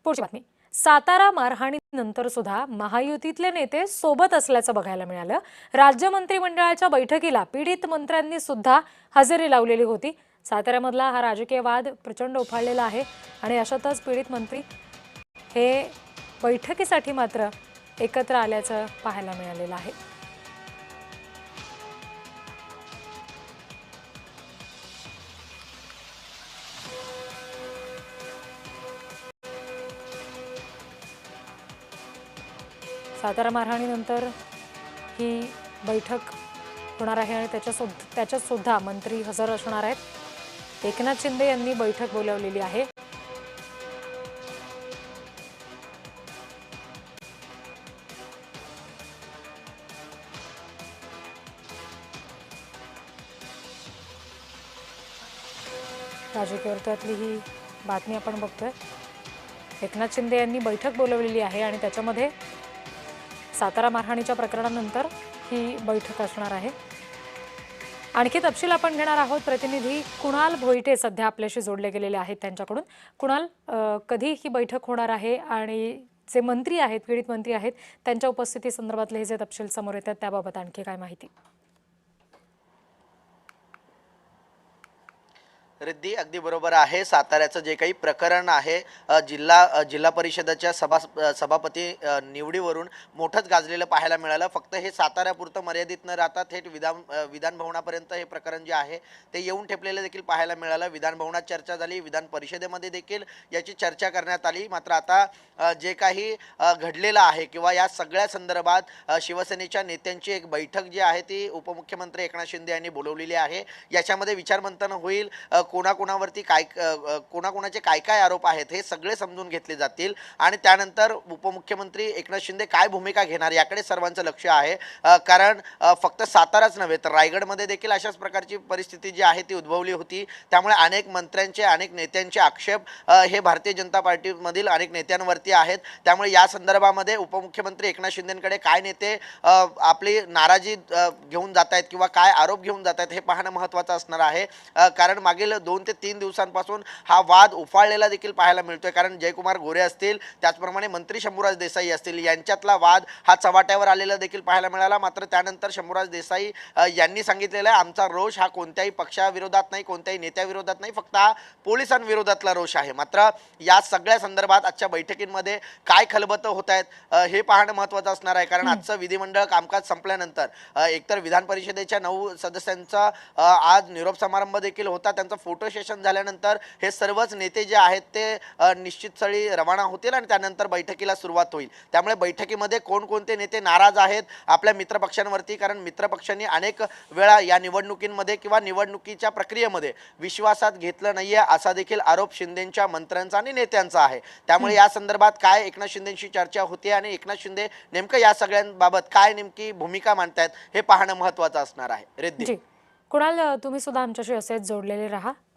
पुढची बातमी. सातारा मारहाणीनंतर सुद्धा महायुतीतले नेते सोबत असल्याचं बघायला मिळालं. राज्य मंत्रिमंडळाच्या बैठकीला पीडित मंत्र्यांनी सुद्धा हजेरी लावलेली होती. साताऱ्यामधला हा राजकीय वाद प्रचंड उफाळलेला आहे आणि अशातच पीडित मंत्री हे बैठकीसाठी मात्र एकत्र आल्याचं पाहायला मिळालेलं आहे. सातारा मारहाणीनंतर ही बैठक होणार आहे आणि त्याच्यात सुद्धा मंत्री हजर असणार आहेत. एकनाथ शिंदे यांनी बैठक बोलावलेली आहे. राजकीय वर्तुळातली ही बातमी आपण बघतोय. एकनाथ शिंदे यांनी बैठक बोलावलेली आहे आणि त्याच्यामध्ये सातारा मारहाणीच्या प्रकरणानंतर ही बैठक असणार आहे. आणखी तपशील आपण घेणार आहोत. प्रतिनिधी कुणाल भोईटे सध्या आपल्याशी जोडले गेलेले आहेत त्यांच्याकडून. कुणाल, कधी ही बैठक होणार आहे आणि जे मंत्री आहेत, पीडित मंत्री आहेत, त्यांच्या उपस्थिती संदर्भातले हे जे तपशील समोर येतात त्याबाबत आणखी काय माहिती? रिद्धी, अगदी बरोबर आहे. साताऱ्याचं जे काही प्रकरण आहे, जिल्हा परिषदेच्या सभापती निवडीवरून मोठंच गाजलेलं पाहायला मिळालं. फक्त हे साताऱ्यापुरतं मर्यादित न राहता थेट विधान भवनापर्यंत हे प्रकरण जे आहे ते येऊन ठेपलेलं देखील पाहायला मिळालं. विधान भवनात चर्चा झाली, विधान परिषदेमध्ये देखील याची चर्चा करण्यात आली. मात्र आता जे काही घडलेलं आहे किंवा या सगळ्या संदर्भात शिवसेनेच्या नेत्यांची एक बैठक जी आहे ती उपमुख्यमंत्री एकनाथ शिंदे यांनी बोलवलेली आहे. याच्यामध्ये विचारमंथन होईल. कोणाकोणावरती कोणाकोणाचे काय काय आरोप आहेत हे सगळे समजून घेतले जातील आणि त्यानंतर उपमुख्यमंत्री एकनाथ शिंदे काय भूमिका घेणार याकडे सर्वांचं लक्ष आहे. कारण फक्त साताराच नव्हे तर रायगडमध्ये देखील अशाच प्रकारची परिस्थिती जी आहे ती उद्भवली होती. त्यामुळे अनेक मंत्र्यांचे, अनेक नेत्यांचे आक्षेप हे भारतीय जनता पार्टीमधील अनेक नेत्यांवरती आहेत. त्यामुळे या संदर्भामध्ये उपमुख्यमंत्री एकनाथ शिंदेंकडे काय नेते आपली नाराजी घेऊन जात आहेत किंवा काय आरोप घेऊन जात आहेत हे पाहणं महत्त्वाचं असणार आहे. कारण मागील 2 ते 3 दिवसांपासून हा वाद उफाळलेला देखील पाहायला मिळतोय. कारण जयकुमार गोरे असतील, त्याचप्रमाणे मंत्री शंभूराज देसाई असतील, यांच्यातला वाद हा चव्हाट्यावर आलेला देखील पाहायला मिळाला. मात्र त्यानंतर शंभूराज देसाई यांनी सांगितलेलं आहे, आमचा रोष हा कोणत्याही पक्षाविरोधात नाही, कोणत्याही नेत्याविरोधात नाही, फक्त हा पोलिसांविरोधातला रोष आहे. मात्र या सगळ्या संदर्भात आजच्या बैठकीमध्ये काय खलबतं होत आहेत हे पाहणं महत्त्वाचं असणार आहे. कारण आजचं विधिमंडळ कामकाज संपल्यानंतर एकतर विधान परिषदेच्या 9 सदस्यांचा आज निरोप समारंभ देखील होता. त्यांचा फोटो सेशन झाल्यानंतर हे सर्वच नेते जे आहेत ते निश्चित स्थळी रवाना होतील आणि त्यानंतर बैठकीला सुरुवात होईल. त्यामुळे बैठकीमध्ये कोणकोणते नेते नाराज आहेत आपल्या मित्रपक्षांवरती, कारण मित्रपक्षांनी अनेक वेळा या निवडणुकींमध्ये किंवा निवडणुकीच्या प्रक्रियेमध्ये विश्वासात घेतलं नाहीये असा देखील आरोप शिंदेंच्या मंत्र्यांचा आणि नेत्यांचा आहे. त्यामुळे या संदर्भात काय एकनाथ शिंदेंशी चर्चा होते आणि एकनाथ शिंदे नेमकं या सगळ्यांबाबत काय नेमकी भूमिका मांडतायत हे पाहणं महत्त्वाचं असणार आहे. रिद्धी, कुणाल, तुम्ही सुद्धा आमच्याशी असेच जोडलेले राहा.